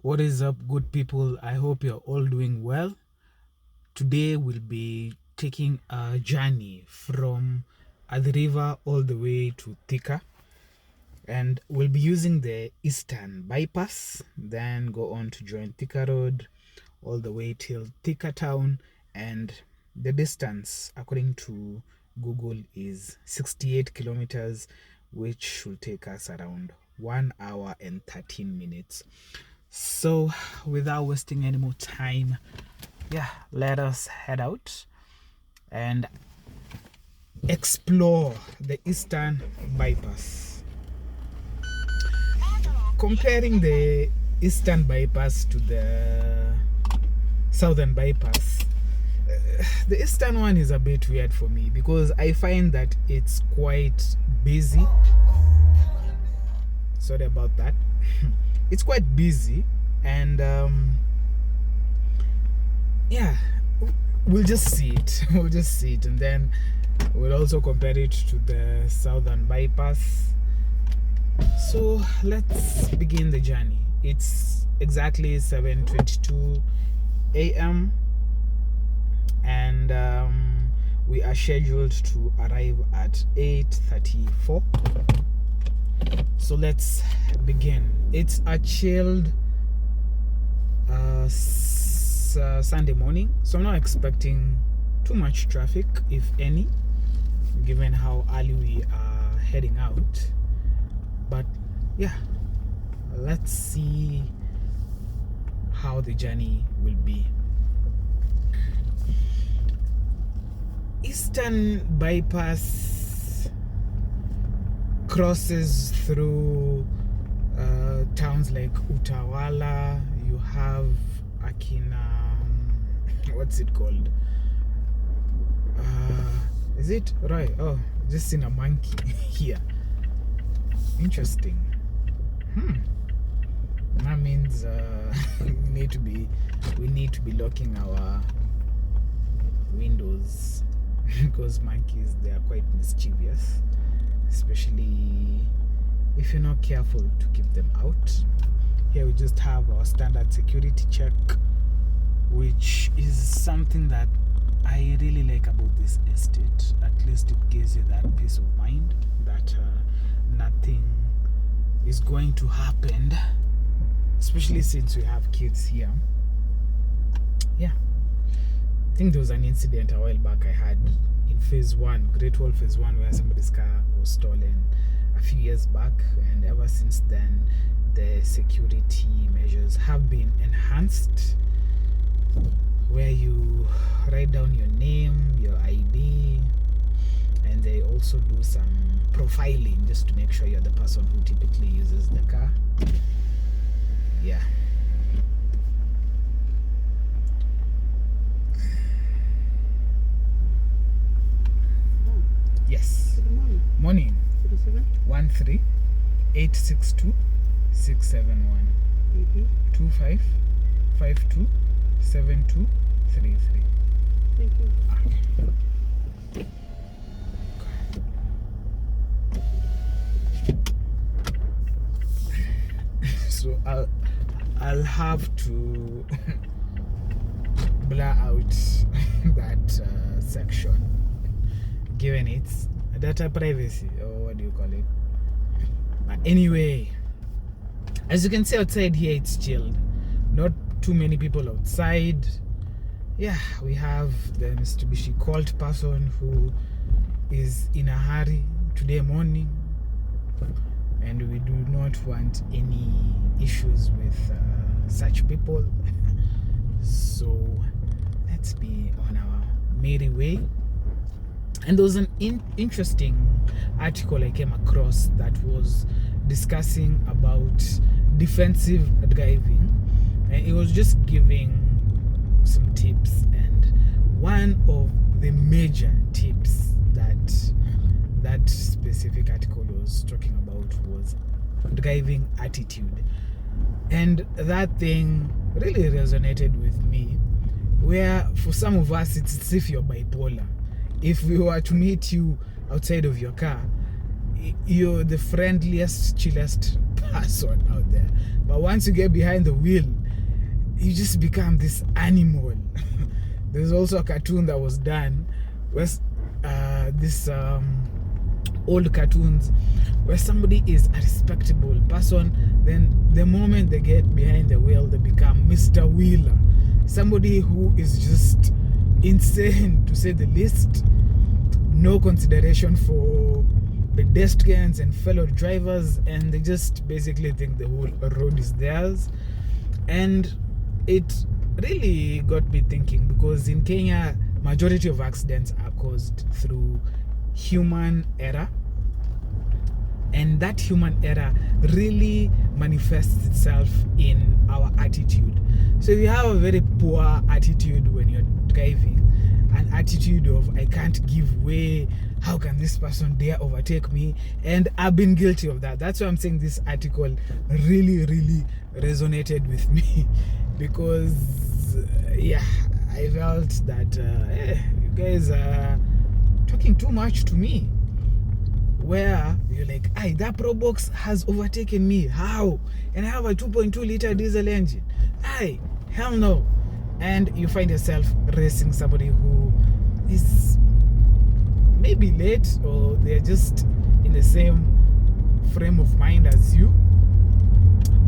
What is up, good people? I hope you're all doing well. Today we'll be taking a journey from Athi River all the way to Thika, and we'll be using the Eastern bypass, then go on to join Thika Road all the way till Thika Town, and the distance according to Google is 68 kilometers, which should take us around 1 hour and 13 minutes. So without wasting any more time, let us head out and explore the Eastern bypass. Comparing the Eastern bypass to the Southern bypass, the Eastern one is a bit weird for me because I find that it's quite busy. Sorry about that. It's quite busy, and we'll just see it. We'll just see it, and then we'll also compare it to the Southern bypass. So let's begin the journey. It's exactly 7:22 a.m. and we are scheduled to arrive at 8:34. So let's begin. It's a chilled Sunday morning, so I'm not expecting too much traffic, if any, given how early we are heading out. But let's see how the journey will be. Eastern bypass crosses through towns like Utawala. You have Akina, what's it called? Is it right? Oh, just seen a monkey here. Interesting. That means we need to be locking our windows because monkeys, they are quite mischievous, especially if you're not careful to keep them out. Here we just have our standard security check, which is something that I really like about this estate. At least it gives you that peace of mind that nothing is going to happen, especially since we have kids here. I think there was an incident a while back I had in phase 1, Greatwall phase 1, where somebody's car was stolen a few years back, and ever since then the security measures have been enhanced, where you write down your name, your ID, and they also do some profiling just to make sure you're the person who typically uses the car. Yes. Good morning. Morning. 37 13 862 671 25 52 72 33. Thank you. So I'll have to blur out that section, given it's data privacy, or what do you call it? But anyway, as you can see outside here, it's chilled. Not too many people outside. We have the Mitsubishi Colt person who is in a hurry today morning, and we do not want any issues with such people. So let's be on our merry way. And there was an interesting article I came across that was discussing about defensive driving, and it was just giving some tips, and one of the major tips that specific article was talking about was driving attitude. And that thing really resonated with me, where for some of us it's as if you're bipolar. If we were to meet you outside of your car, you're the friendliest, chillest person out there. But once you get behind the wheel, you just become this animal. There's also a cartoon that was done where this old cartoons where somebody is a respectable person, then the moment they get behind the wheel, they become Mr. Wheeler. Somebody who is just insane, to say the least. No consideration for pedestrians and fellow drivers, and they just basically think the whole road is theirs. And it really got me thinking, because in Kenya, majority of accidents are caused through human error, and that human error really manifests itself in our attitude. So if you have a very poor attitude when you're driving, an attitude of I can't give way, how can this person dare overtake me? And I've been guilty of that. That's why I'm saying this article really resonated with me, because yeah, I felt that you guys are talking too much to me, where you're like, "Aye, that Pro Box has overtaken me. How? And I have a 2.2 liter diesel engine. Aye, hell no." And you find yourself racing somebody who is maybe late, or they're just in the same frame of mind as you.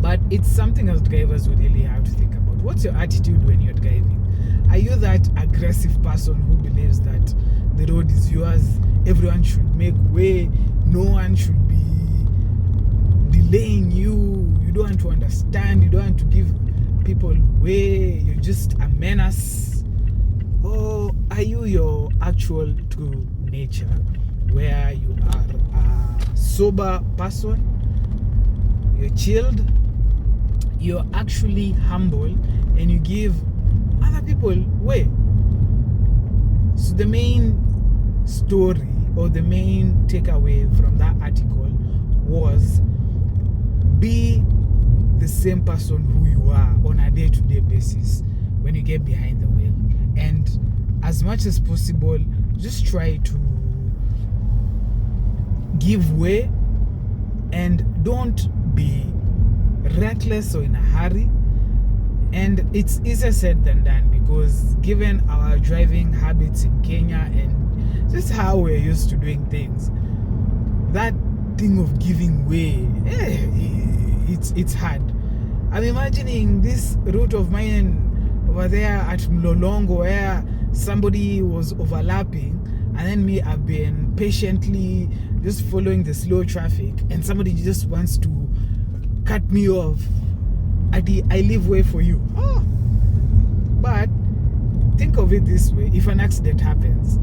But it's something as drivers we really have to think about. What's your attitude when you're driving? Are you that aggressive person who believes that the road is yours, everyone should make way, no one should be delaying you, you don't want to understand, you don't want to give people way, you're just a menace? Or are you your actual true nature, where you are a sober person, you're chilled, you're actually humble, and you give other people way? So the main story, or the main takeaway from that article was, be the same person who you are on a day-to-day basis when you get behind the wheel. And as much as possible, just try to give way, and don't be reckless or in a hurry. And it's easier said than done, because given our driving habits in Kenya and just how we're used to doing things, that thing of giving way, it's hard. I'm imagining this route of mine over there at Mlolongo, where somebody was overlapping, and then me, I've been patiently just following the slow traffic, and somebody just wants to cut me off. I leave way for you. Oh. But think of it this way: if an accident happens,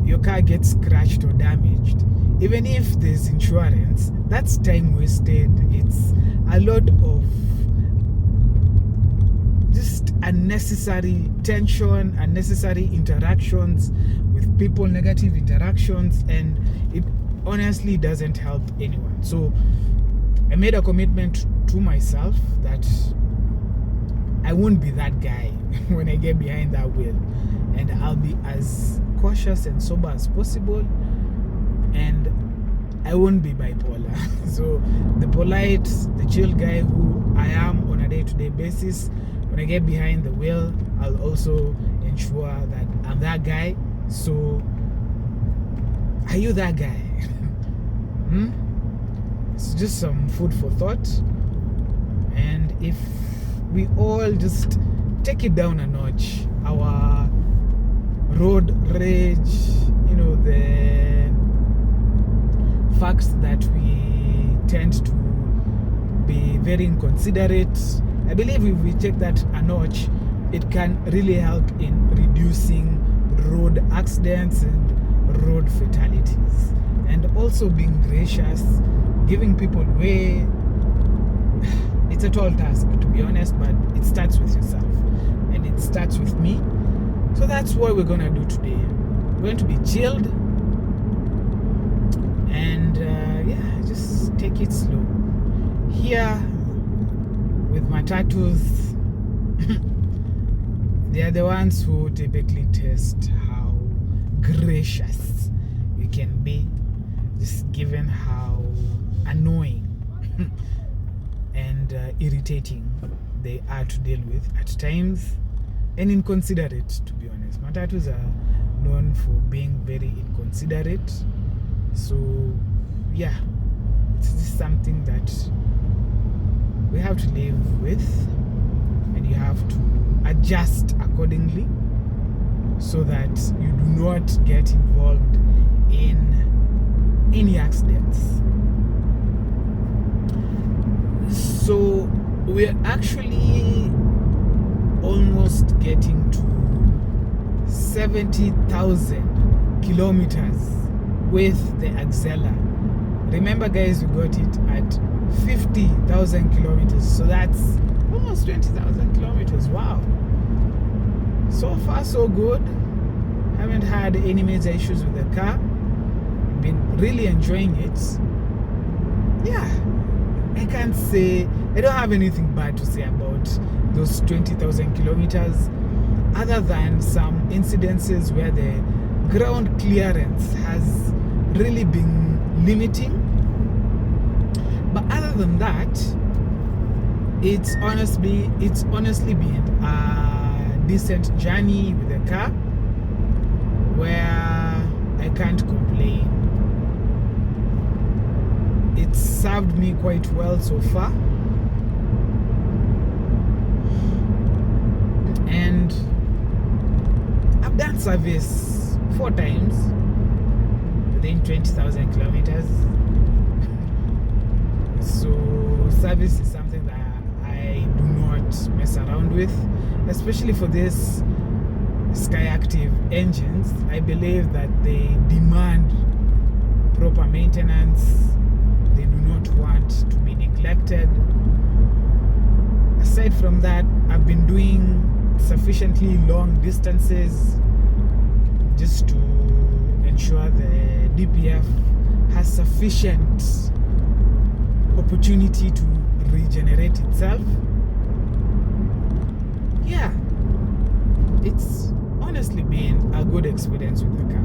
your car gets scratched or damaged, even if there's insurance, that's time wasted. It's a lot of just unnecessary tension, unnecessary interactions with people, negative interactions, and it honestly doesn't help anyone. So I made a commitment to myself that I won't be that guy when I get behind that wheel, and I'll be as cautious and sober as possible, and I won't be bipolar. So the polite, the chill guy who I am on a day-to-day basis, when I get behind the wheel, I'll also ensure that I'm that guy. So are you that guy? It's just some food for thought. And if we all just take it down a notch, our road rage, the fact that we tend to be very inconsiderate, I believe if we take that a notch, it can really help in reducing road accidents and road fatalities. And also being gracious, giving people way. It's a tall task, to be honest, but it starts with yourself, and it starts with me. So that's what we're gonna do today. We're going to be chilled, and just take it slow. Here with matatus, they are the ones who typically test how gracious you can be. just given how annoying and irritating they are to deal with at times, and inconsiderate, to be honest. Matatus are known for being very inconsiderate. So yeah, it's just something that we have to live with, and you have to adjust accordingly so that you do not get involved in any accidents. So we're actually almost getting to 70,000 kilometers with the Axela. Remember guys, we got it at 50,000 kilometers, so that's almost 20,000 kilometers. Wow, so far so good. Haven't had any major issues with the car. Been really enjoying it. Yeah, I can't say, I don't have anything bad to say about those 20,000 kilometers, other than some incidences where the ground clearance has really been limiting. But other than that, it's honestly been a decent journey with the car, where I can't complain. It's served me quite well so far, and I've done service 4 times within 20,000 kilometers. So service is something that I do not mess around with, especially for this Skyactiv engines. I believe that they demand proper maintenance. They do not want to be neglected. Aside from that, I've been doing sufficiently long distances just to ensure the DPF has sufficient opportunity to regenerate itself. Yeah, it's honestly been a good experience with the car.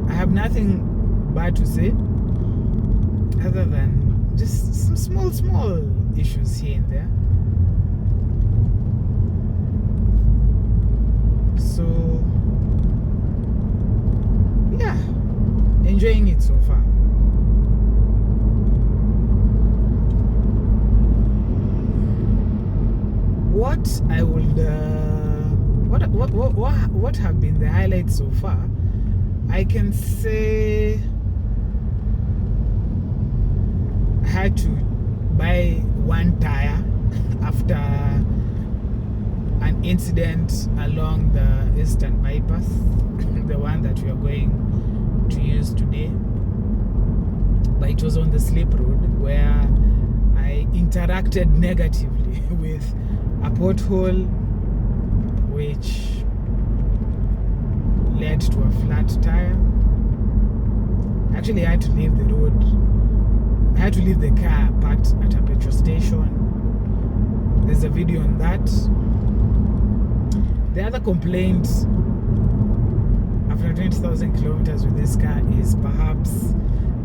I have nothing bad to say, other than just some small issues here and there. So yeah, enjoying it so far. What I would what have been the highlights so far? I can say I had to buy one tire after an incident along the Eastern Bypass, the one that we are going to use today. But it was on the slip road where I interacted negatively with a pothole, which led to a flat tire. Actually, I had to leave the road. I had to leave the car parked at a petrol station. There's a video on that. The other complaint after 20,000 kilometers with this car is perhaps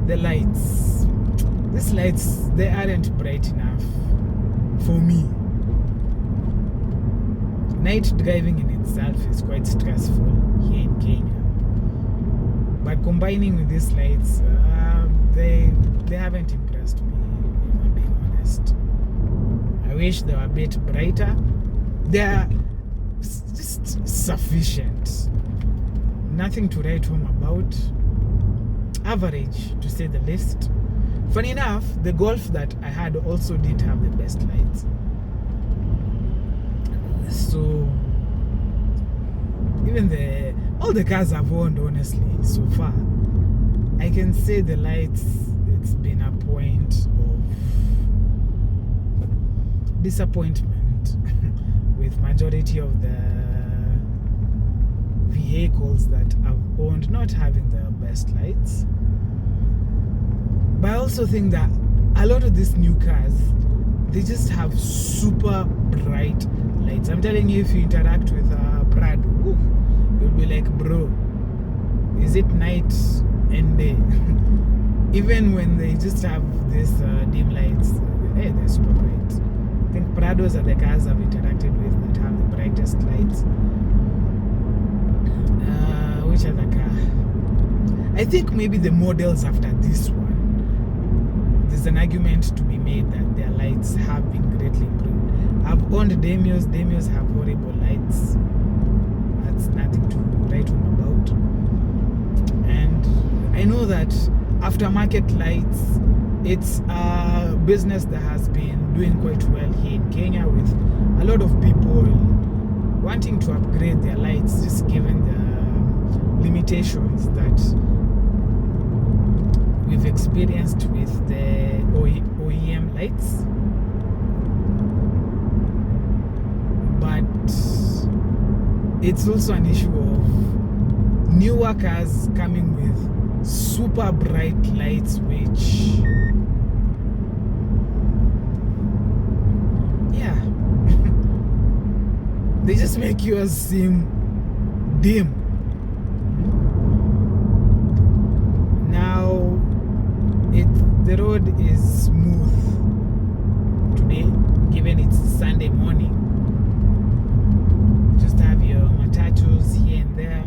the lights. These lights, they aren't bright enough for me. Night driving in itself is quite stressful here in Kenya. But combining with these lights, they haven't impressed me, if I'm being honest. I wish they were a bit brighter. They're just sufficient. Nothing to write home about. Average, to say the least. Funny enough, the Golf that I had also didn't have the best lights. So even all the cars I've owned, honestly, so far, I can say the lights, it's been a point of disappointment with majority of the vehicles that I've owned not having the best lights. But I also think that a lot of these new cars, they just have super bright lights. I'm telling you, if you interact with a Prado, you'll be like, bro, is it night and day? even when they just have this dim lights, hey, they're super bright. I think Prados are the cars I've interacted with that have the brightest lights. Which other car? I think maybe the models after this one, there's an argument to be made that their lights have been greatly improved. I've owned Demios. Demios have horrible lights. That's nothing to write home about. And I know that aftermarket lights, it's a business that has been doing quite well here in Kenya, with a lot of people wanting to upgrade their lights, just given the limitations that we've experienced with the OEM lights. But it's also an issue of newer cars coming with super bright lights, which, yeah, they just make yours seem dim. Now the road is smooth today, given it's Sunday morning. Just have your matatus here and there,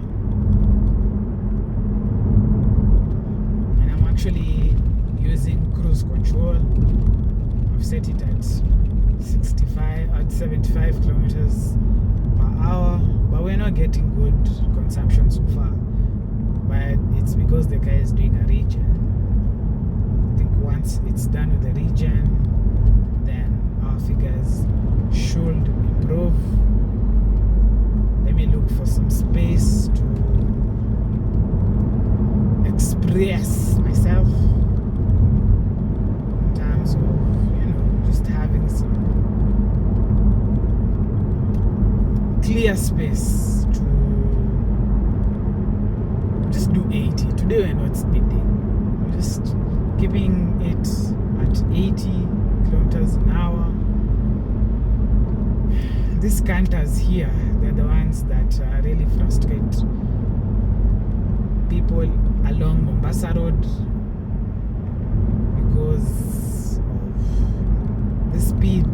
and I'm actually using cruise control. I've set it at 75 kilometers per hour, but we're not getting good consumption so far. But it's because the guy is doing a regen. I think once it's done with the regen, then our figures should improve. Let me look for some space to express myself in terms of, just having some clear space to just do 80. Today we're not speeding. We're just keeping it at 80 kilometers an hour. These canters here, they're the ones that really frustrate people along Mombasa Road, because of the speed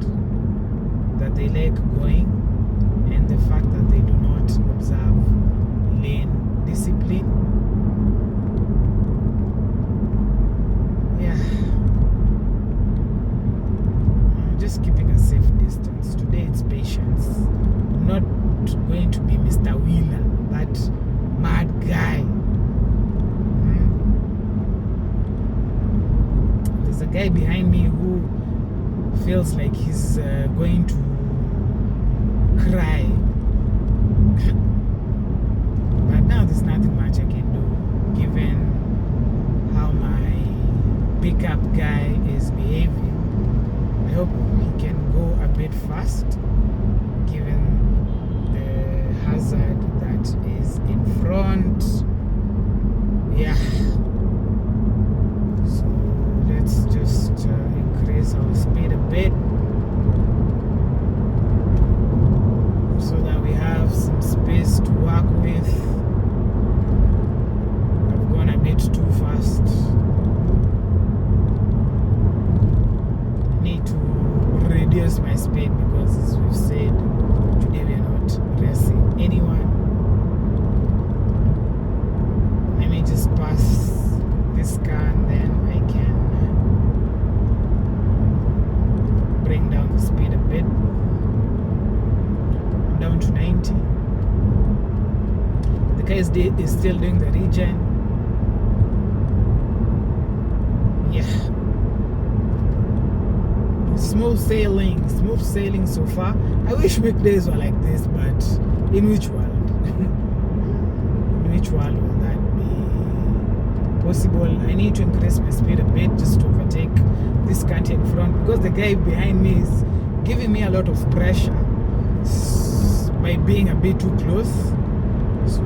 that they like going and the fact that they do not observe lane discipline. Yeah, I'm just keeping a safe distance. Today it's patience. I'm not going to be Mr. Wheeler, that mad guy. There's a guy behind me who feels like he's going to cry. But now there's nothing much I can do, given how my pickup guy is behaving. I hope he can go a bit fast, given the hazard that is in front. Yeah. So let's just increase our speed a bit, so that we have some space to work with. I've gone a bit too fast. I need to reduce my speed because, as we've said, today we are not racing anyone. Let me just pass this car and then I can bring down the speed a bit. Down to 90. The car is still doing the regen. Yeah. Smooth sailing so far. I wish weekdays were like this, but in which world? In which world will that be possible? I need to increase my speed a bit just to overtake this canter in front, because the guy behind me is giving me a lot of pressure by being a bit too close. So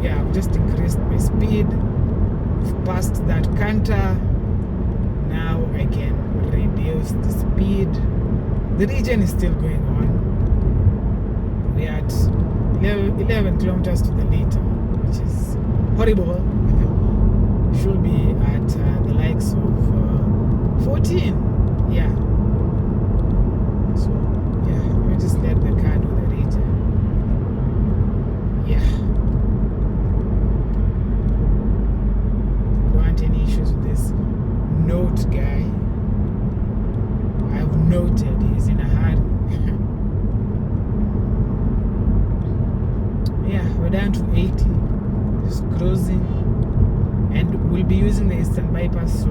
yeah, I've just increased my speed. We've passed that canter. Now I can reduce the speed. The regen is still going on. We're at 11 kilometers to the liter, which is horrible. Should be at the likes max of 14. Yeah. So yeah, let me just let the car do the regen. Yeah. Don't want any issues with this note guy. I've noted he's in a hurry. Yeah, we're down to 80. Just closing. And we'll be using the Eastern Bypass, so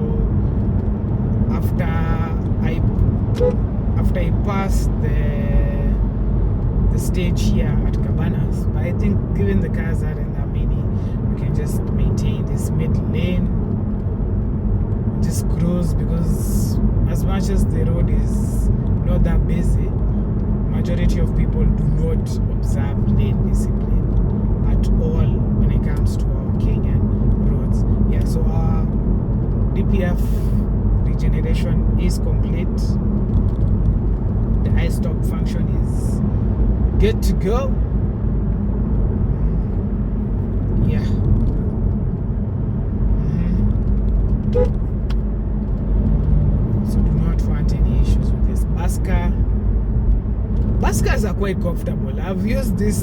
after I pass the stage here at Cabanas, but I think given the cars aren't that many, we can just maintain this mid lane, just cruise, because as much as the road is not that busy, majority of people do not observe lane discipline at all when it comes to our Kenyan roads. Yeah, so our DPF regeneration is complete. The I-stop function is good to go. Yeah. So do not want any issues with this bus car. Bus cars are quite comfortable. I've used this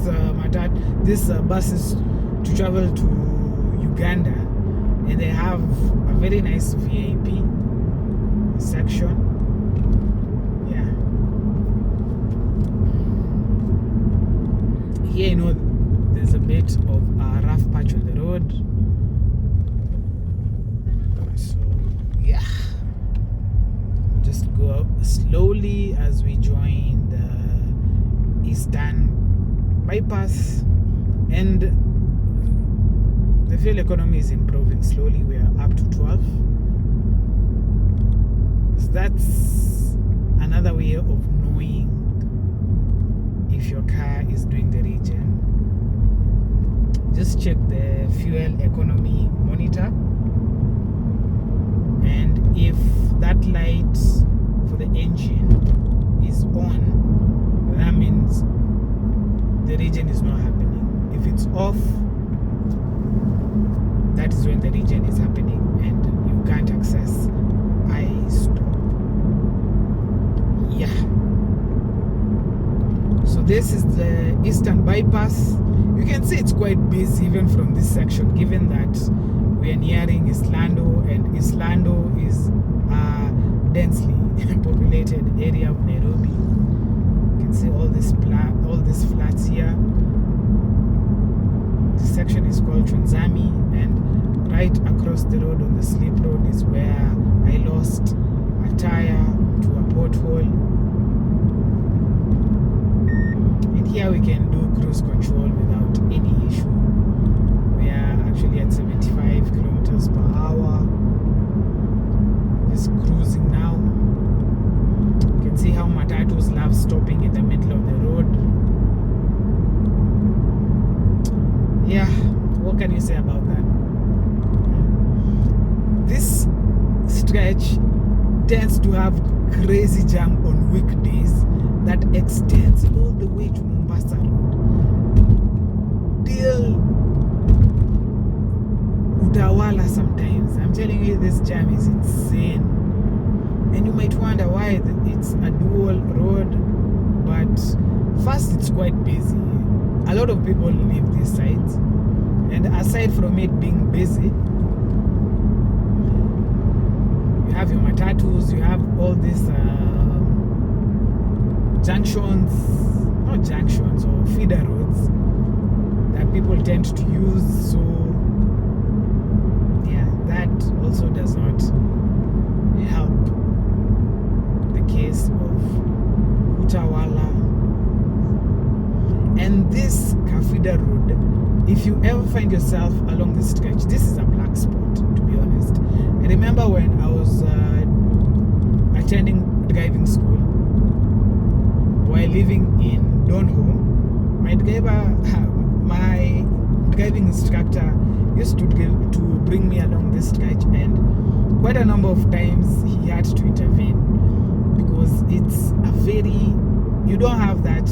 buses to travel to Uganda, and they have a very nice VIP section. Yeah. Here, you know, there's a bit of a rough patch on the road. So, yeah. Just go up slowly as we join the Eastern Bypass, and the fuel economy is improving slowly. We are up to 12. So that's another way of knowing if your car is doing the regen. Just check the fuel economy monitor, and if that light for the engine is on, that means the regen is not happening. If it's off, that is when the regen is happening and you can't access I-stop. Yeah. So this is the Eastern Bypass. You can see it's quite busy even from this section, given that we are nearing Islando, and Islando is a densely populated area of Nairobi. You can see all these flats here. This section is called Trinzami, and right across the road on the slip road is where I lost a tire to a pothole. And here we can do cruise control without any issue. We are actually at 75 kilometers per hour. Just cruising now. You can see how matatus love stopping in the middle of the road. Yeah, what can you say about that? This stretch tends to have crazy jam on weekdays that extends all the way to Mombasa Road till Utawala sometimes. I'm telling you, this jam is insane. And you might wonder why it's a dual road, but first, it's quite busy. A lot of people leave these sides, and aside from it being busy, you have your matatus, you have all these junctions or feeder roads that people tend to use. So yeah, that also does not help the case of Utawala. And this Kafida road, if you ever find yourself along this stretch, this is a black spot, to be honest. I remember when I was attending driving school while living in Donholm, my driving instructor used to bring me along this stretch, and quite a number of times he had to intervene because it's a very, you don't have that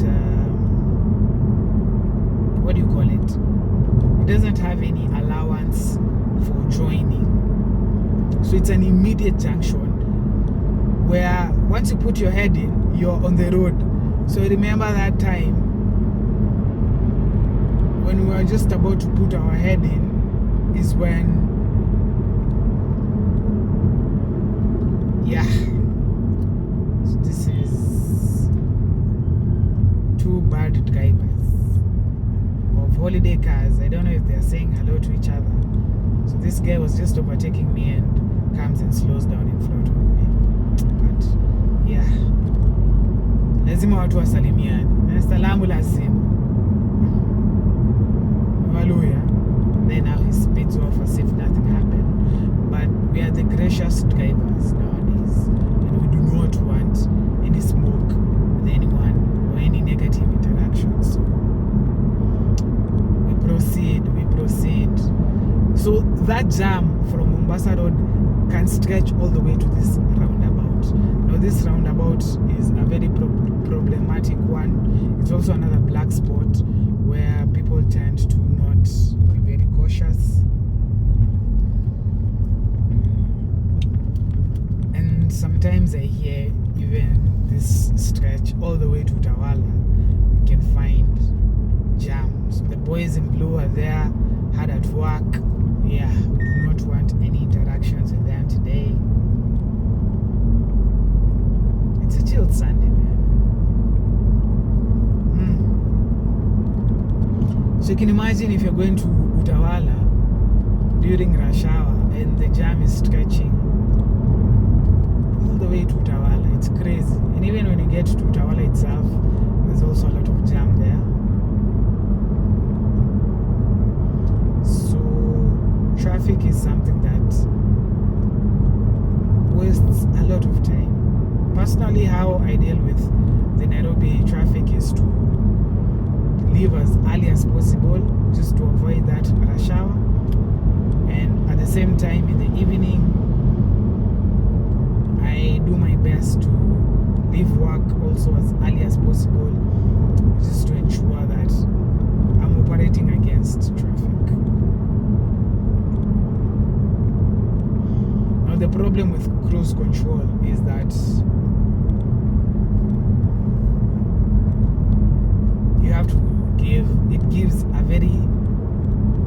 what do you call it? It doesn't have any allowance for joining. So it's an immediate junction where once you put your head in, you're on the road. So remember that time when we were just about to put our head in is when, yeah. So this is two bad drivers of holiday cars. I don't know if they're saying hello to each other. So this guy was just overtaking me and comes and slows down in front of me. But yeah, lazima watu wasalimiane. Salamu lazima. Hallelujah. Then now he speeds off as if nothing happened. But we are the gracious drivers nowadays, and we do not want any smoke with anyone or any negative interaction. So we proceed. So that jam from Mombasa Road can stretch all the way to this roundabout. Now this roundabout is a very problematic one. It's also another black spot where people tend to not be very cautious. And sometimes I hear even this stretch all the way to Utawala, you can find jams. The boys in blue are there, hard at work. Yeah, we do not want any interactions with them today. It's a chilled Sunday, man. So you can imagine if you're going to Utawala during rush hour and the jam is stretching all the way to Utawala. It's crazy. And even when you get to Utawala itself, there's also a lot of jam there. So traffic is something that wastes a lot of time. Personally, how I deal with the Nairobi traffic is to leave as early as possible just to avoid that rush hour, and at the same time in the evening I do my best to leave work also as early as possible just to ensure that I'm operating against traffic. Now the problem with cruise control is that you have to it gives a very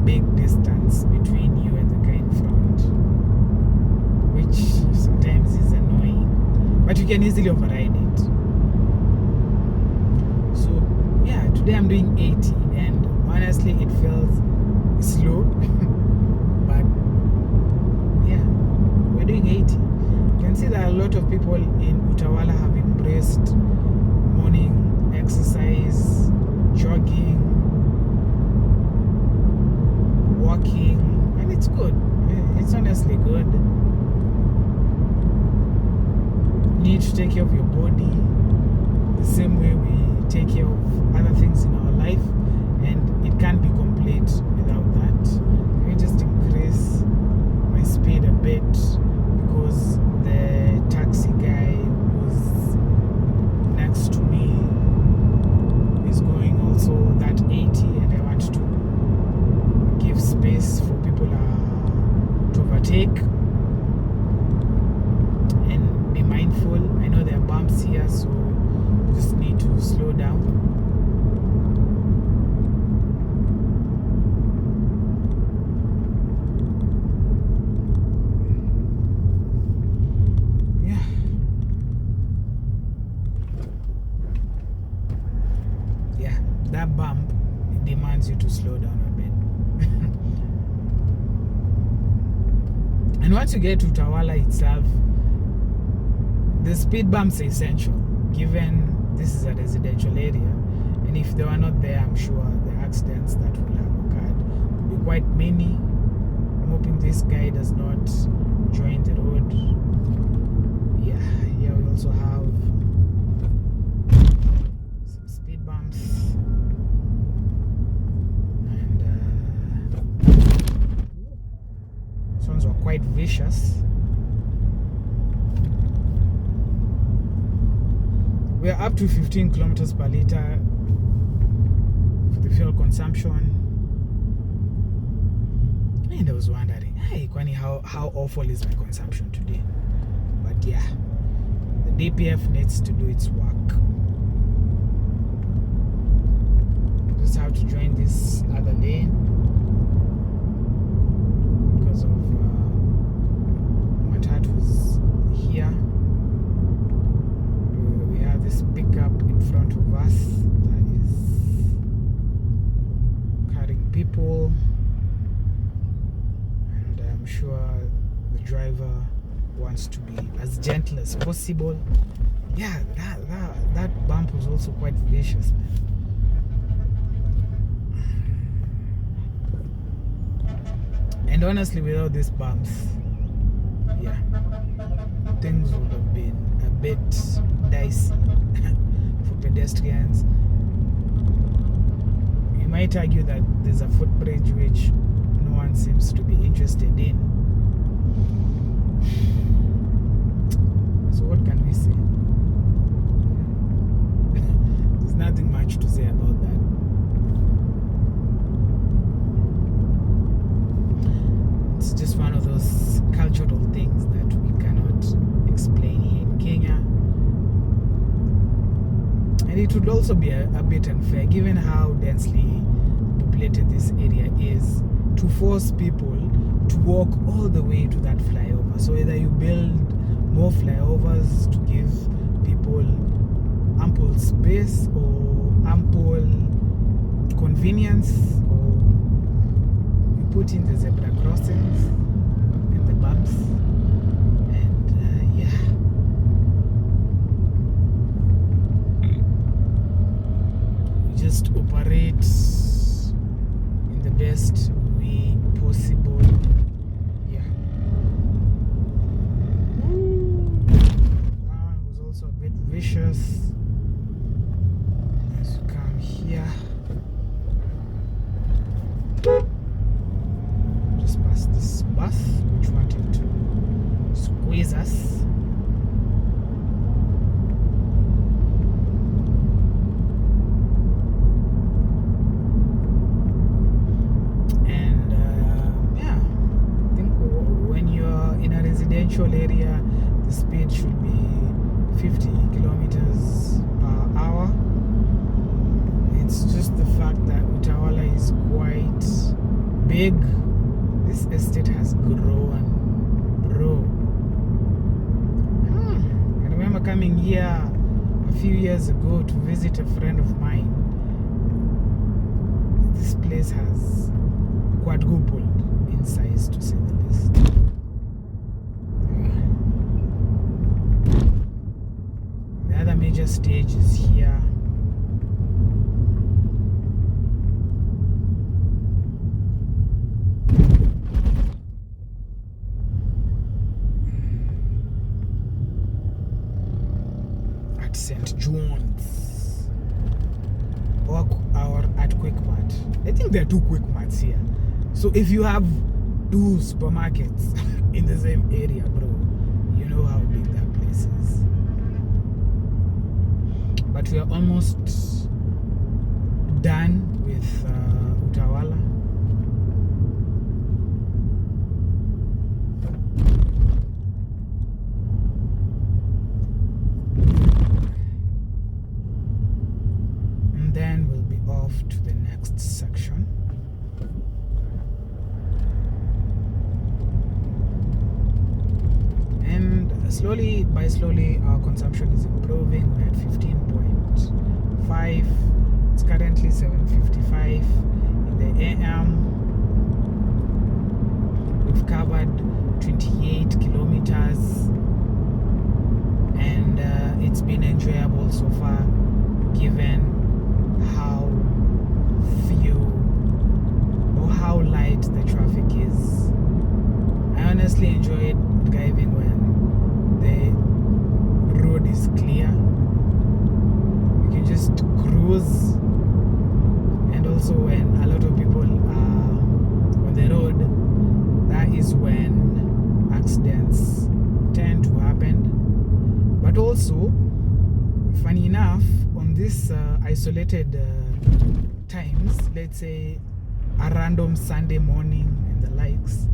big distance between you and the guy in front, which sometimes is annoying, but you can easily override it. So yeah, today I'm doing 80 and honestly it feels slow but yeah, we're doing 80. You can see that a lot of people in Utawala have embraced morning exercise, jogging, walking, and it's good. It's honestly good. You need to take care of your body the same way we take care of other things in our life, and it can't be complete without that. Let me just increase my speed a bit because the taxi guy who's next to me is going also that 80, and I want to give space for people to overtake and be mindful. I know there are bumps here, so just need to slow down. That bump, it demands you to slow down a bit. And once you get to Utawala itself, the speed bumps are essential, given this is a residential area, and if they were not there, I'm sure the accidents that will have occurred will be quite many. I'm hoping this guy does not join the road. Yeah, here we also have some speed bumps. Were quite vicious. We are up to 15 kilometers per liter for the fuel consumption. And I was wondering, Hey, Kwani, how awful is my consumption today? But yeah, the DPF needs to do its work. Just have to join this other lane because of Matatus here. We have this pickup in front of us that is carrying people, and I'm sure the driver wants to be as gentle as possible. Yeah, that bump was also quite vicious, man. And honestly, without these bumps, yeah, things would have been a bit dicey for pedestrians. You might argue that there's a footbridge which no one seems to be interested in. So what can we say? There's nothing much to say about that. It's just one of those cultural things that we cannot explain here in Kenya. And it would also be a bit unfair, given how densely populated this area is, to force people to walk all the way to that flyover. So either you build more flyovers to give people ample space or ample convenience, or you put in the zebra crossings and the bumps, and yeah. We just operate in the best way possible. Yeah. That one was also a bit vicious. As you come here, just past this bus which wanted to squeeze us. And yeah, I think when you're in a residential area, the speed should be 50 kilometers per hour. It's just the fact that Utawala is quite big. This estate has grown, bro. I remember coming here a few years ago to visit a friend of mine. This place has quadrupled in size, to say the least. The other major stage is here. At St. John's or at Quickmart. I think there are two Quickmarts here. So if you have two supermarkets in the same area, bro, you know how big that place is. But we are almost done with Utawala. And then we'll be off to the next section. And slowly by slowly our consumption is improving. We're at 15.5. It's currently 7:55 in the AM. We've covered 28 kilometers, and it's been enjoyable so far, given how few or how light the traffic is. I honestly enjoyed driving when the road is clear. You can just cruise, and also when a lot of people are on the road, that is when accidents tend to happen. But also, funny enough, on this isolated times, let's say a random Sunday morning and the likes,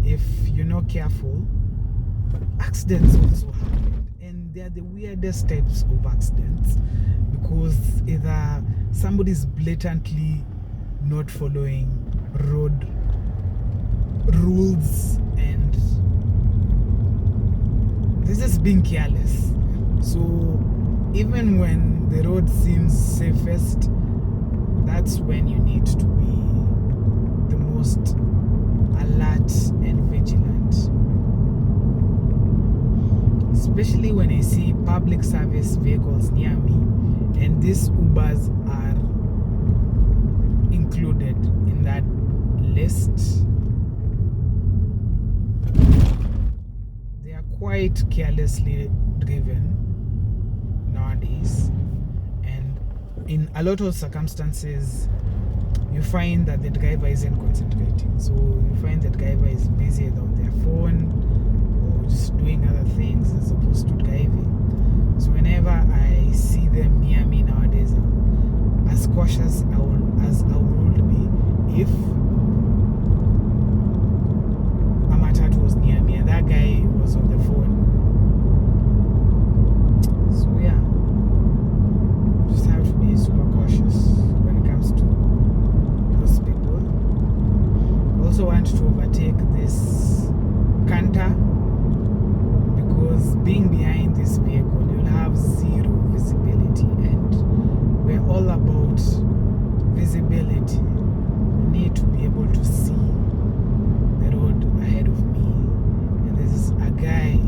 if you're not careful, accidents also happen, and they're the weirdest types of accidents, because either somebody's blatantly not following road rules and they're just being careless. So even when the road seems safest, that's when you need to be the most alert and vigilant. Especially when I see public service vehicles near me, and these Ubers are included in that list. They are quite carelessly driven nowadays, and in a lot of circumstances you find that the driver isn't concentrating. So you find the driver is busy either on their phone or just doing other things as opposed to driving. So whenever I see them near me nowadays, I'm as cautious as I would be if a matatu was near me and that guy was on the phone. So yeah, just have to be super cautious when it comes to those people. Also want to overtake this canter, because being behind this vehicle you'll have zero visibility, and we're all about visibility. You need to be able to see the road ahead of me, and there's a guy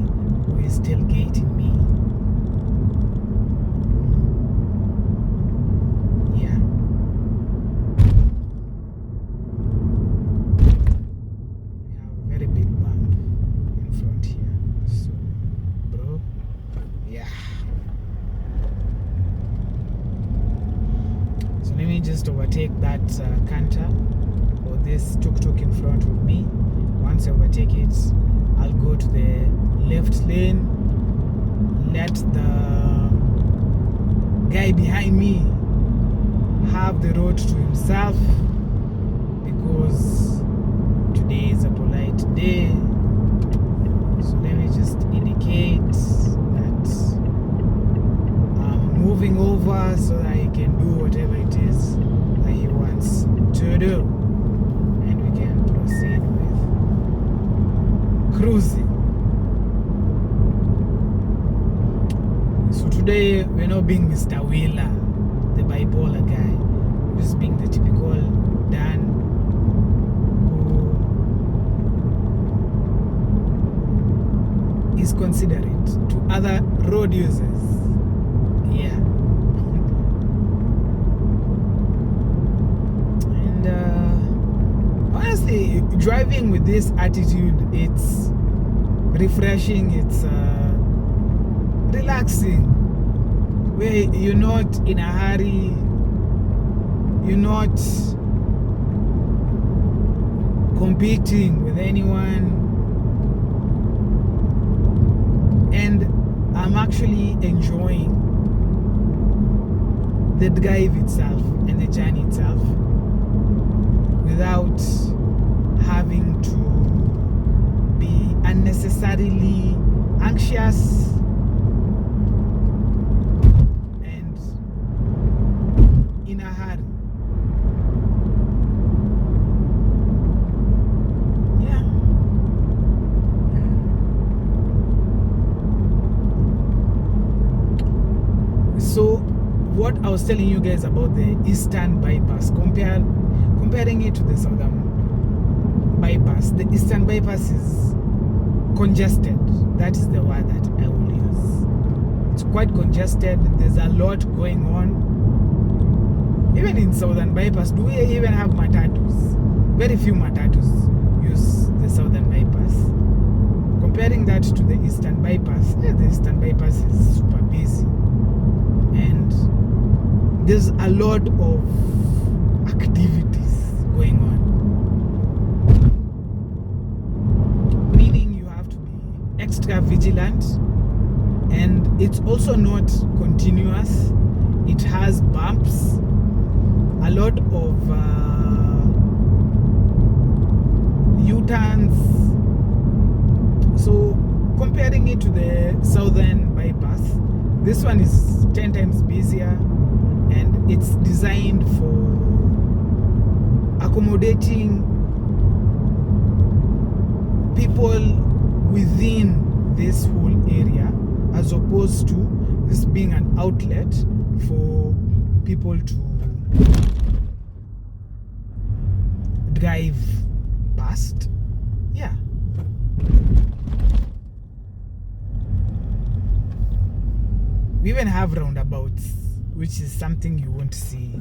who is tailgating me. Yeah. We have a very big bump in front here. So, bro, yeah. So let me just overtake that canter or this tuk-tuk in front of me. Once I overtake it, I'll go to the left lane, let the guy behind me have the road to himself, because today is a polite day. So let me just indicate that I'm moving over so that he can do whatever it is that he wants to do, and we can proceed with cruising. So today we're not being Mr. Wheeler, the bipolar guy. We're just being the typical Dan who is considerate to other road users. Yeah. And honestly, driving with this attitude, it's refreshing, it's relaxing, where you're not in a hurry, you're not competing with anyone, and I'm actually enjoying the drive itself and the journey itself without having to be unnecessarily anxious and in a hurry. Yeah. So what I was telling you guys about the Eastern Bypass, comparing it to the Southern Bypass, the Eastern Bypass is congested. That is the word that I will use. It's quite congested. There's a lot going on. Even in Southern Bypass, do we even have matatus? Very few matatus use the Southern Bypass. Comparing that to the Eastern Bypass, the Eastern Bypass is super busy. And there's a lot of activities going on, meaning you have to be extra vigilant, and it's also not continuous. It has bumps, a lot of U-turns, So comparing it to the southern bypass, this one is 10 times busier, and it's designed for accommodating people within this whole area, as opposed to this being an outlet for people to drive past. Yeah. We even have roundabouts, which is something you won't see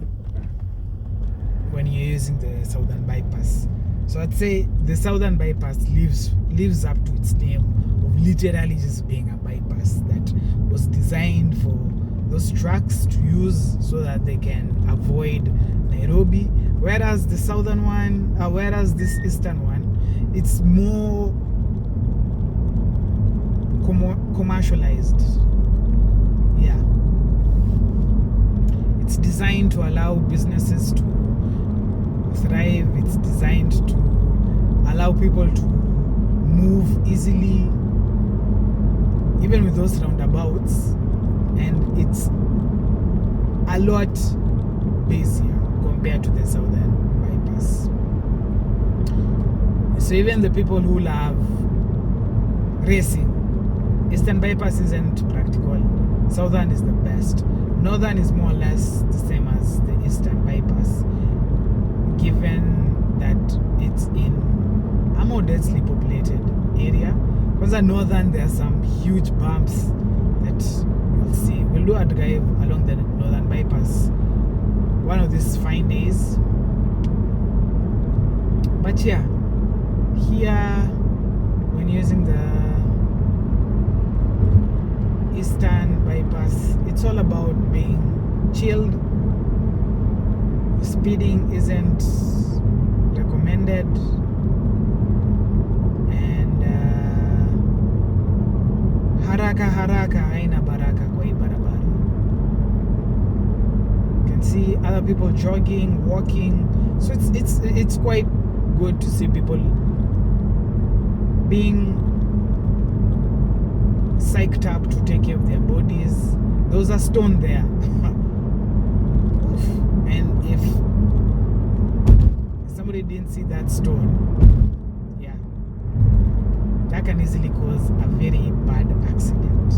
when you're using the southern bypass. So I'd say the southern bypass lives up to its name of literally just being a bypass that was designed for those trucks to use so that they can avoid Nairobi. Whereas the southern one, whereas this eastern one, it's more commercialized. Yeah. It's designed to allow businesses to thrive. It's designed to allow people to move easily, even with those roundabouts, and it's a lot busier compared to the southern bypass. So even the people who love racing, eastern bypass isn't practical. Southern is the best. Northern is more or less the same as the eastern bypass, given that it's in a more densely populated area. Because at northern there are some huge bumps that you'll see. We'll do a drive along the northern bypass one of these fine days. But yeah, here when using the eastern bypass, it's all about being chilled. Speeding isn't recommended, and haraka haina baraka kwa hii barabara. You can see other people jogging, walking, so it's quite good to see people being psyched up to take care of their bodies. There was a stone there. And if somebody didn't see that stone, yeah, that can easily cause a very bad accident.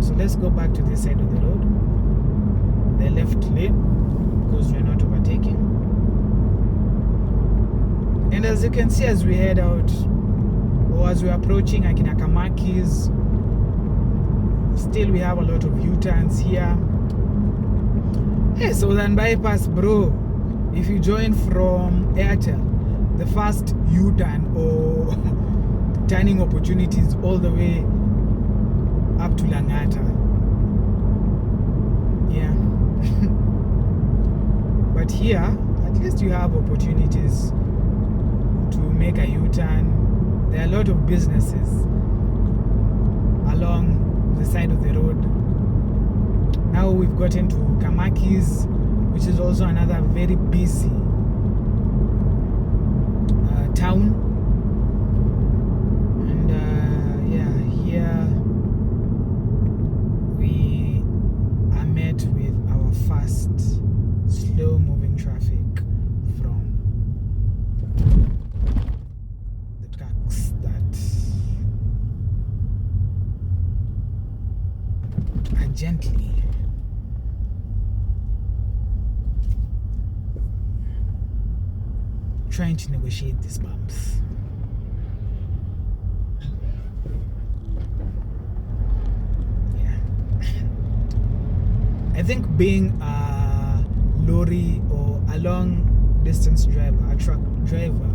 So let's go back to this side of the road, the left lane, because we're not overtaking. And as you can see, as we head out, or as we're approaching Akina Kamaki's, still we have a lot of U-turns here. Hey, southern bypass, bro. If you join from Airtel, the first U-turn or turning opportunities all the way up to Langata. Yeah. But here, at least you have opportunities to make a U-turn. There are a lot of businesses along the side of the road. Now we've gotten to Kamaki's, which is also another very busy town. And yeah, here we are met with our fast, slow moving traffic from the trucks that are gently trying to negotiate these bumps. Yeah. I think being a lorry or a long distance driver, a truck driver,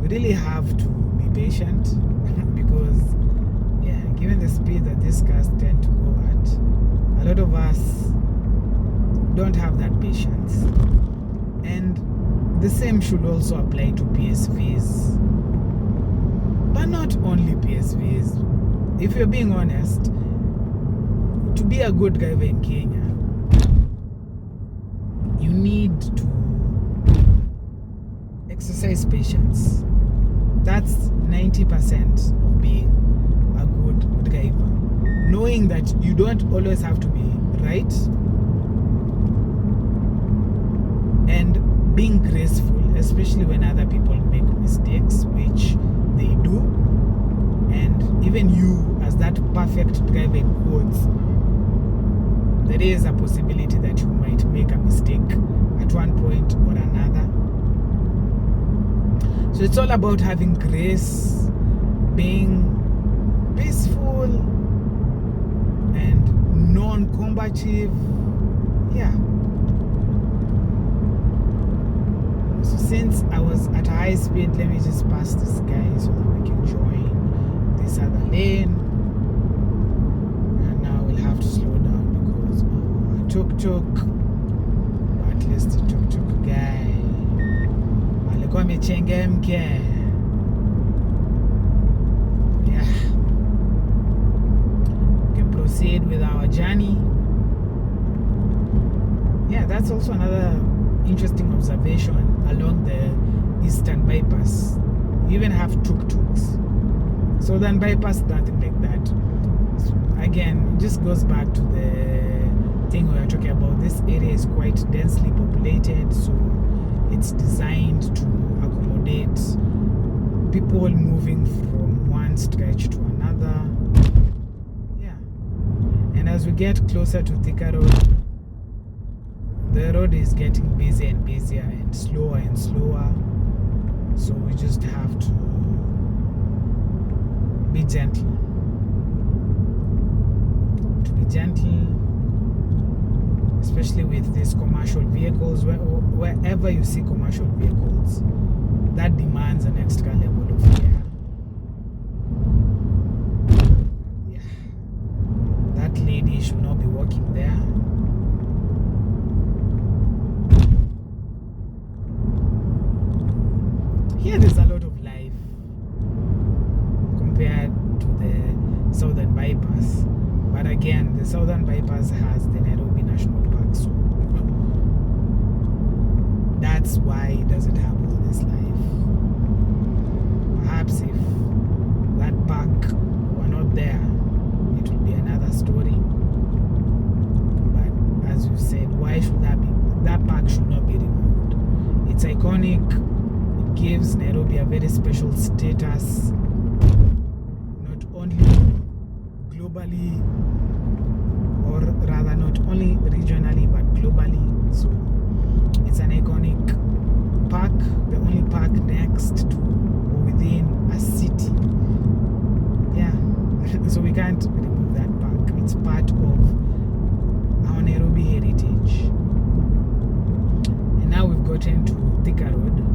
we really have to be patient because, yeah, given the speed that these cars tend to go at, a lot of us don't have that patience. And the same should also apply to PSVs. But not only PSVs. If you're being honest, to be a good driver in Kenya, you need to exercise patience. That's 90% of being a good driver. Knowing that you don't always have to be right, and being graceful, especially when other people make mistakes, which they do. And even you, as that perfect driver in quotes, there is a possibility that you might make a mistake at one point or another. So it's all about having grace, being peaceful and non-combative. Yeah. So since I was at a high speed, let me just pass this guy so that we can join this other lane. And now we'll have to slow down because tuk-tuk. At least the tuk-tuk guy alikuwa amechengemke. Yeah. We can proceed with our journey. Yeah, that's also another interesting observation along the Eastern Bypass. You even have tuk-tuks. Southern Bypass, nothing like that. So again, it just goes back to the thing we are talking about. This area is quite densely populated, so it's designed to accommodate people moving from one stretch to another. Yeah. And as we get closer to Thika Road, the road is getting busier and busier and slower, so we just have to be gentle. Especially with these commercial vehicles. Wherever you see commercial vehicles, that demands an extra level of care. Yeah. That lady should not be walking there. Here there's a lot of life compared to the Southern Bypass. But again, the Southern Bypass has the Nairobi National Park, so that's why it doesn't have all this life. Perhaps if that park were not there, it would be another story. But as you said, why should that be? That park should not be removed. It's iconic. It gives Nairobi a very special status, not only globally, or rather not only regionally but globally. So it's an iconic park, the only park next to or within a city. Yeah. So we can't remove that park. It's part of our Nairobi heritage. And now we've gotten to Thika Road.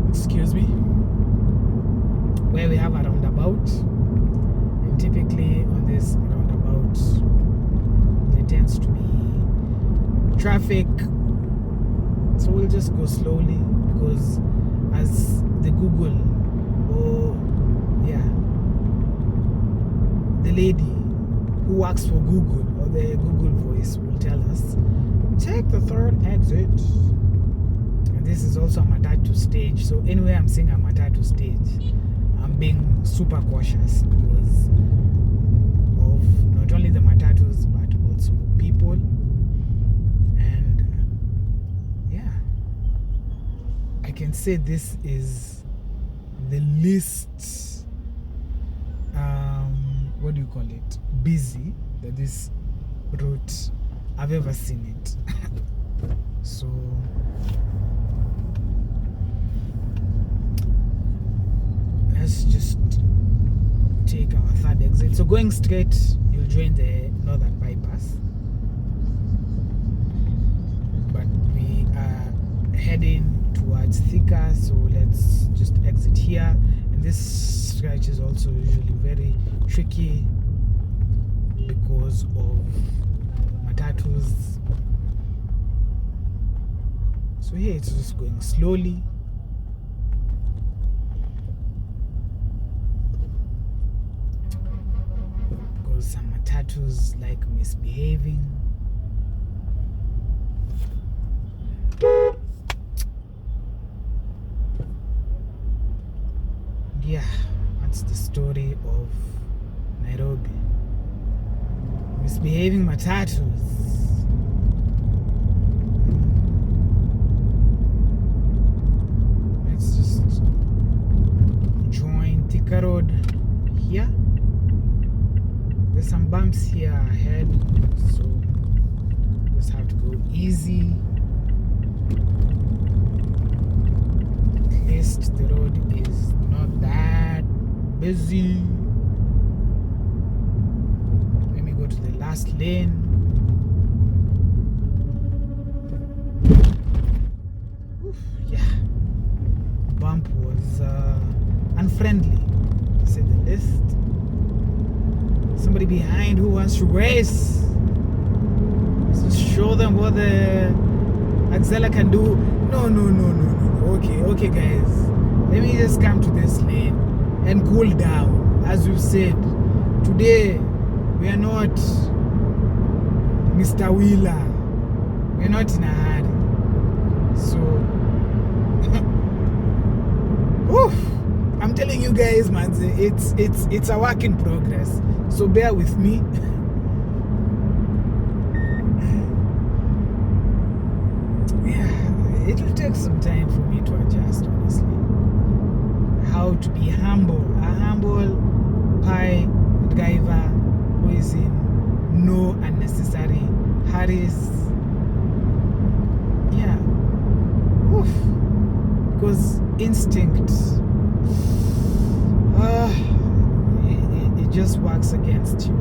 Excuse me. Where we have a roundabout. And typically on this roundabout, there tends to be traffic. So we'll just go slowly because as the Google, the lady who works for Google, or the Google voice, will tell us, take the third exit. And this is also a matatu stage. So anyway, I'm saying a matatu stage, I'm being super cautious because of not only the matatus but also people. And yeah, I can say this is the least what do you call it, busy that this route I've ever seen it. So let's just take our third exit. So going straight, you'll join the Northern Bypass, but we are heading towards Thika, so let's just exit here. And this stretch is also usually very tricky because of matatus. So here it's just going slowly. Because some matatus like misbehaving. Misbehaving matatus. Let's just join Thika Road here. There's some bumps here ahead, so just have to go easy. At least the road is not that busy. Let me go to the last lane. Oof, yeah, bump was unfriendly, to say the least. Somebody behind who wants to race. So show them what the Axela can do. No. Okay, guys. Let me just come to this lane and cool down. As we've said, today we are not Mr. Wheeler. We're not in a hurry. So, I'm telling you guys, man, it's a work in progress. So bear with me. Yeah, it'll take some time for me to adjust, honestly. How to be humble. A humble pie driver who is in no unnecessary hurries. Yeah. Because instinct, it just works against you.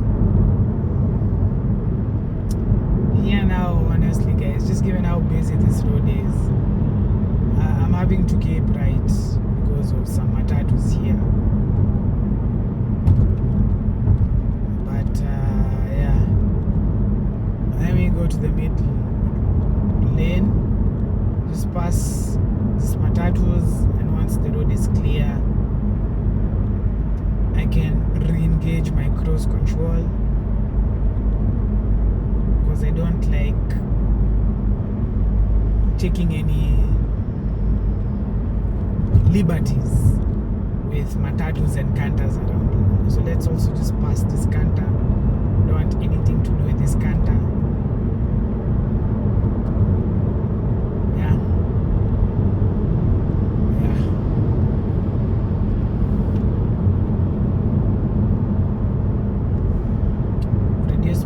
Here now, honestly, guys, just given how busy this road is, I'm having to keep right because of some matatus here. But yeah, let me go to the middle lane, just pass these matatus, and once the road is clear, I can re-engage my cruise control, because I don't like taking any liberties with matatus and canters around. So let's also just pass this canter. Don't want anything to do with this canter.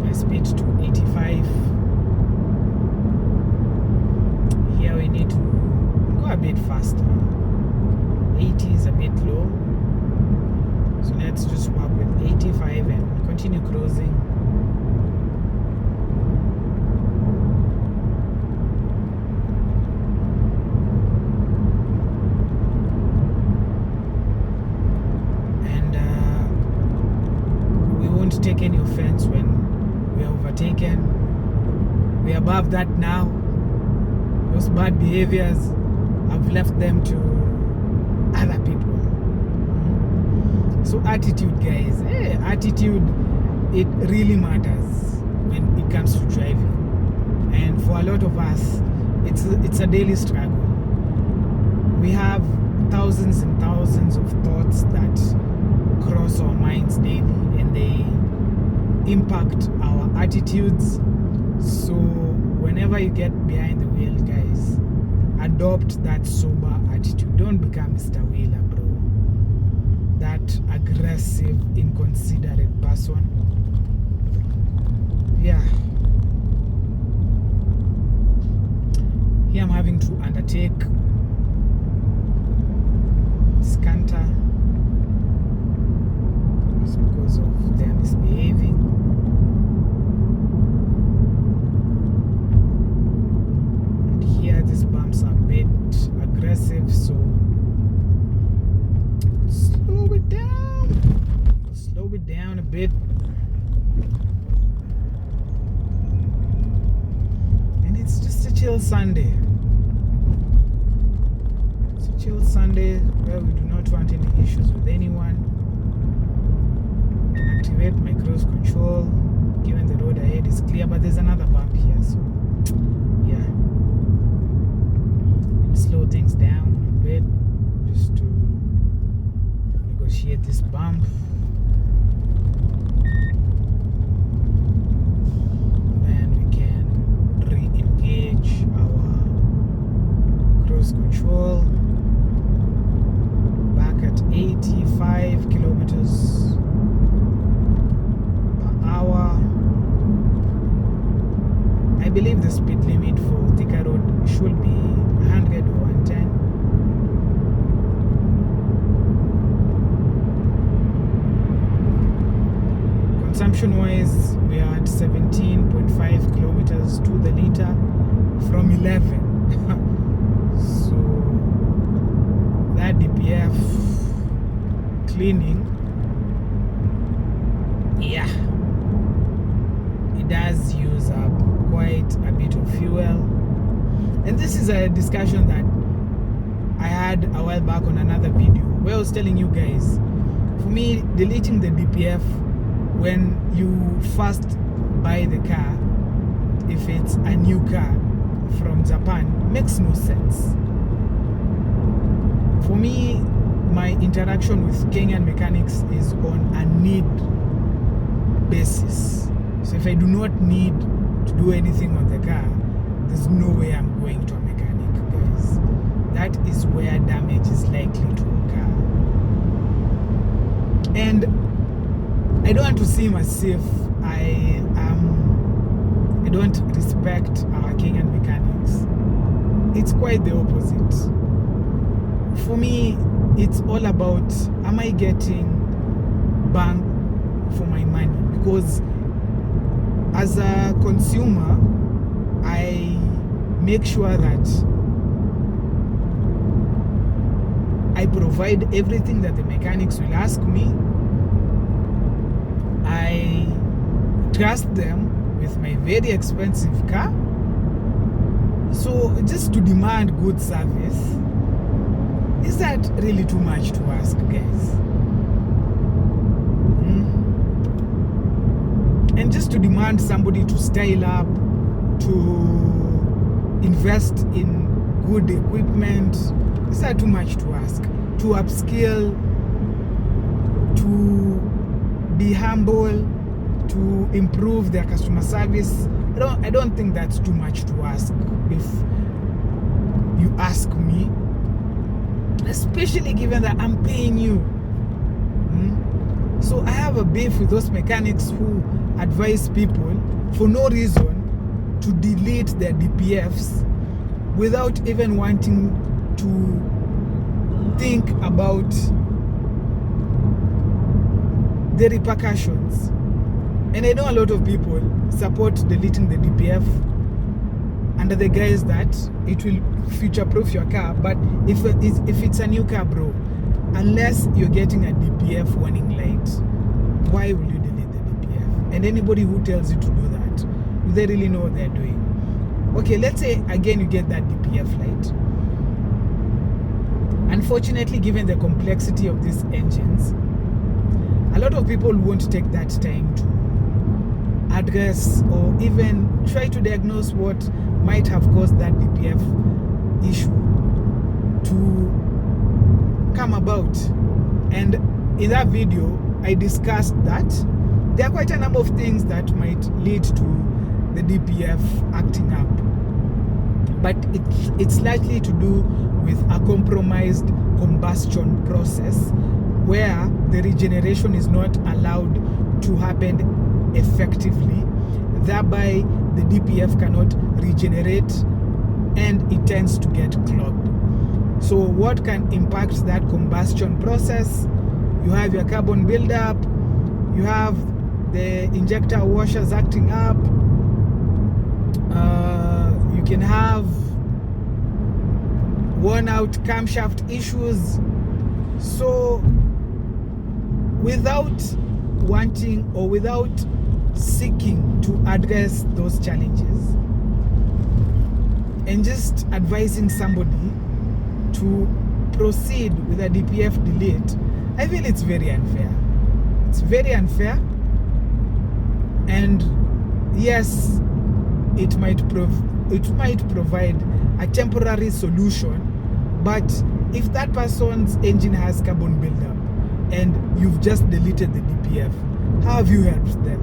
My speed to 85. Here we need to go a bit faster. 80 is a bit low, so let's just work with 85 and continue cruising. And we won't take any offense when we are overtaken. We are above that now. Those bad behaviors, I've left them to other people. So attitude, guys. Attitude, it really matters when it comes to driving. And for a lot of us, it's a daily struggle. We have thousands and thousands of thoughts that cross our minds daily, and they impact our attitudes. So whenever you get behind the wheel, guys, adopt that sober attitude. Don't become Mr. Wheeler, bro. That aggressive, inconsiderate person. Yeah. Here I'm having to undertake scanter because of their misbehaving. These bumps are a bit aggressive, so slow it down a bit. And it's just a chill Sunday. It's a chill Sunday where we do not want any issues with anyone. I can activate my cruise control given the road ahead is clear, but there's another bump here, so yeah. Slow things down a bit just to negotiate this bump. believe the speed limit for Thika Road should be 100 or 110. Consumption wise, we are at 17.5 kilometers to the liter from 11. So that DPF cleaning, yeah, it does use up quite a bit of fuel. And this is a discussion that I had a while back on another video where I was telling you guys, for me, deleting the DPF when you first buy the car, if it's a new car from Japan, makes no sense. For me, my interaction with Kenyan mechanics is on a need basis. So if I do not need to do anything on the car, there's no way I'm going to a mechanic, guys. That is where damage is likely to occur. And I don't want to seem as if I don't respect our Kenyan mechanics. It's quite the opposite. For me, it's all about, am I getting bang for my money? Because as a consumer, I make sure that I provide everything that the mechanics will ask me. I trust them with my very expensive car. So just to demand good service, is that really too much to ask, guys? And just to demand somebody to style up, to invest in good equipment, is that too much to ask? To upskill, to be humble, to improve their customer service. I don't think that's too much to ask if you ask me, especially given that I'm paying you. So I have a beef with those mechanics who advise people for no reason to delete their DPFs without even wanting to think about the repercussions. And I know a lot of people support deleting the DPF under the guise that it will future-proof your car. But if it's a new car, bro, unless you're getting a DPF warning light, why will you delete the DPF? And anybody who tells you to do that, do they really know what they're doing? Okay, let's say again you get that DPF light. Unfortunately, given the complexity of these engines, a lot of people won't take that time to address or even try to diagnose what might have caused that DPF issue to come about. And in that video, I discussed that there are quite a number of things that might lead to the DPF acting up. But it's likely to do with a compromised combustion process where the regeneration is not allowed to happen effectively, thereby the DPF cannot regenerate and it tends to get clogged. So what can impact that combustion process? You have your carbon buildup, you have the injector washers acting up, you can have worn out camshaft issues. So without wanting or without seeking to address those challenges and just advising somebody to proceed with a DPF delete, I feel it's very unfair. It's very unfair. And yes, it might provide a temporary solution, but if that person's engine has carbon buildup and you've just deleted the DPF, how have you helped them?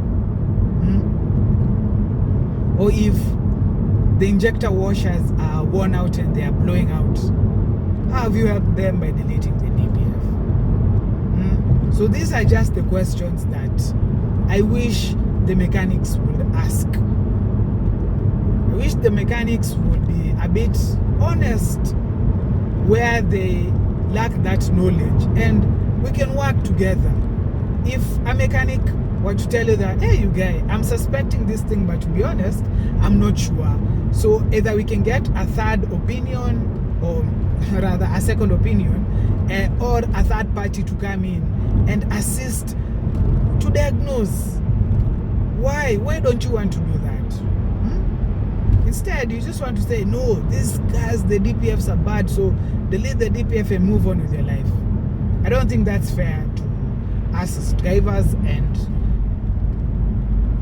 Or if the injector washers are worn out and they are blowing out, how have you helped them by deleting the DPF? So these are just the questions that I wish the mechanics would ask. I wish the mechanics would be a bit honest where they lack that knowledge, and we can work together. If a mechanic were to tell you that, hey, you guy, I'm suspecting this thing, but to be honest, I'm not sure. So either we can get a third opinion, or rather a second opinion, or a third party to come in and assist to diagnose. Why don't you want to do that? Instead, you just want to say, no, these guys, the DPFs are bad, so delete the DPF and move on with your life. I don't think that's fair to us as drivers, and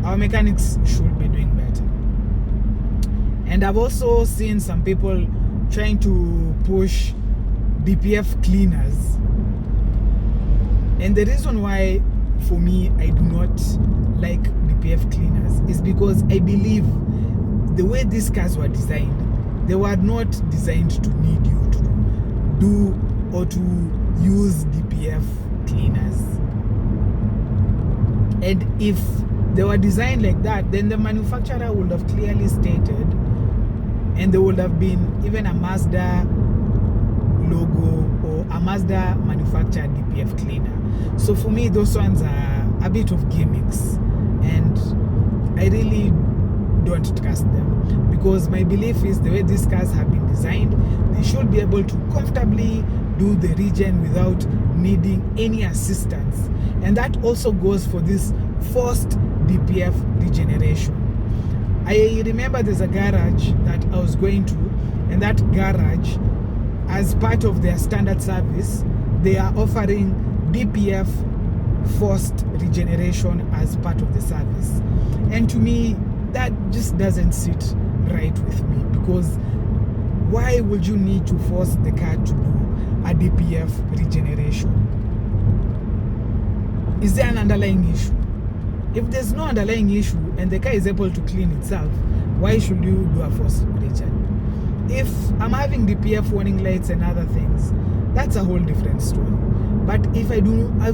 our mechanics should be doing better. And I've also seen some people trying to push DPF cleaners. And the reason why, for me, I do not like DPF cleaners is because I believe the way these cars were designed, they were not designed to need you to do or to use DPF cleaners. And if they were designed like that, then the manufacturer would have clearly stated, and there would have been even a Mazda logo or a Mazda manufactured DPF cleaner. So for me, those ones are a bit of gimmicks, and I really don't trust them, because my belief is the way these cars have been designed, they should be able to comfortably do the region without needing any assistance. And that also goes for this forced DPF regeneration. I remember there's a garage that I was going to, and that garage, as part of their standard service, they are offering DPF forced regeneration as part of the service. And to me, that just doesn't sit right with me, because why would you need to force the car to do a DPF regeneration? Is there an underlying issue? If there's no underlying issue and the car is able to clean itself, why should you do a forced regen? If I'm having DPF warning lights and other things, that's a whole different story. But if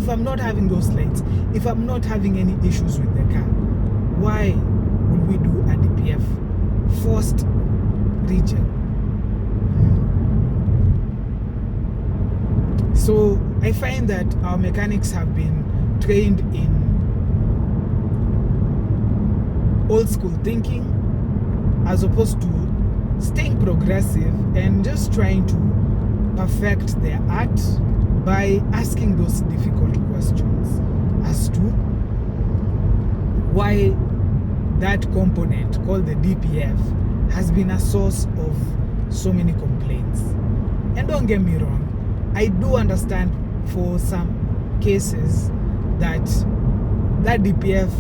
I'm not having those lights, if I'm not having any issues with the car, why would we do a DPF forced regen? So I find that our mechanics have been trained in old school thinking, as opposed to staying progressive and just trying to perfect their art by asking those difficult questions as to why that component called the DPF has been a source of so many complaints. And don't get me wrong, I do understand for some cases that DPF,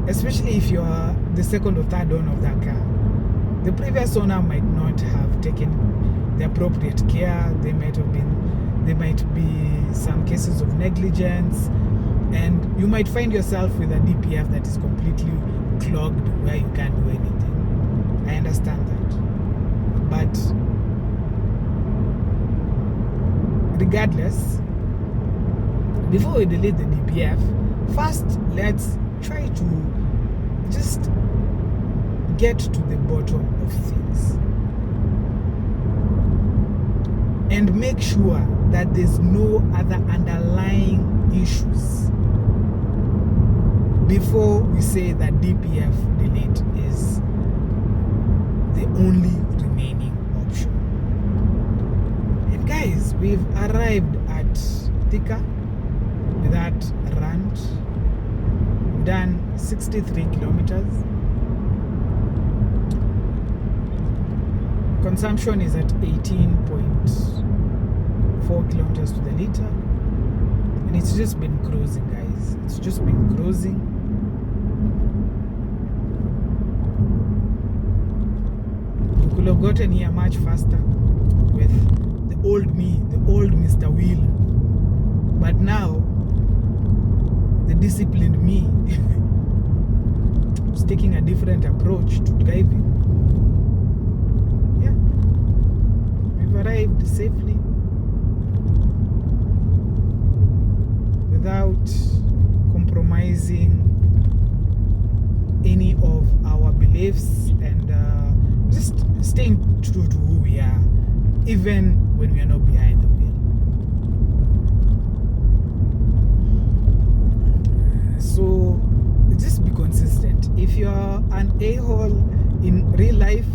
especially if you're the second or third owner of that car, the previous owner might not have taken the appropriate care. There might be some cases of negligence, and you might find yourself with a DPF that is completely clogged where you can't do anything. I understand that. But regardless, before we delete the DPF, first let's try to just get to the bottom of things and make sure that there's no other underlying issues before we say that DPF delete is the only remaining option. And guys, we've arrived at Thika with that rant. We've done 63 kilometers. Consumption is at 18.4 kilometers to the liter, and it's just been cruising, guys. It's just been cruising. We could have gotten here much faster with the old me, the old Mr. Wheel, but now the disciplined me is taking a different approach to driving. Arrived safely without compromising any of our beliefs and staying true to who we are, even when we are not behind the wheel. So just be consistent. If you're an a-hole in real life,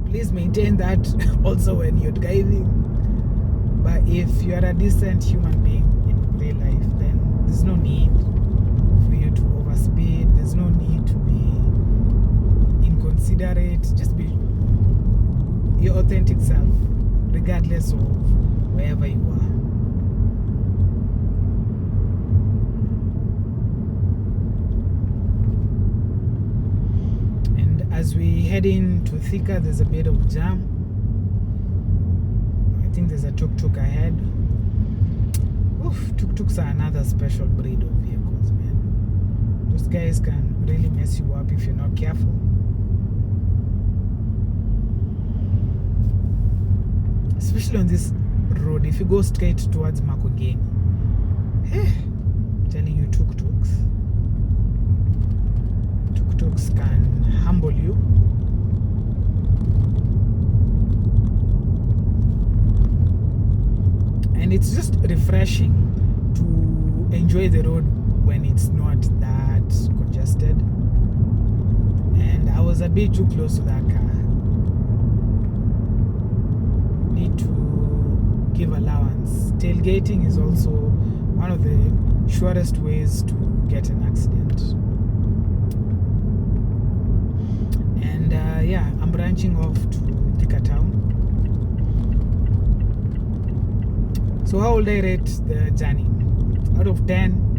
please maintain that also when you're driving. But if you're a decent human being in real life, then there's no need for you to overspeed. There's no need to be inconsiderate. Just be your authentic self, regardless of wherever you are. And as we head into Thika, there's a bit of jam. I think there's a tuk-tuk ahead. Oof, tuk-tuks are another special breed of vehicles, man. Those guys can really mess you up if you're not careful. Especially on this road, if you go straight towards Makongeni. I'm telling you, tuk-tuks can humble you. And it's just refreshing to enjoy the road when it's not that congested. And I was a bit too close to that car. Need to give allowance. Tailgating is also one of the surest ways to get an accident. And yeah, I'm branching off to Thika Town. So how would I rate the journey? Out of 10,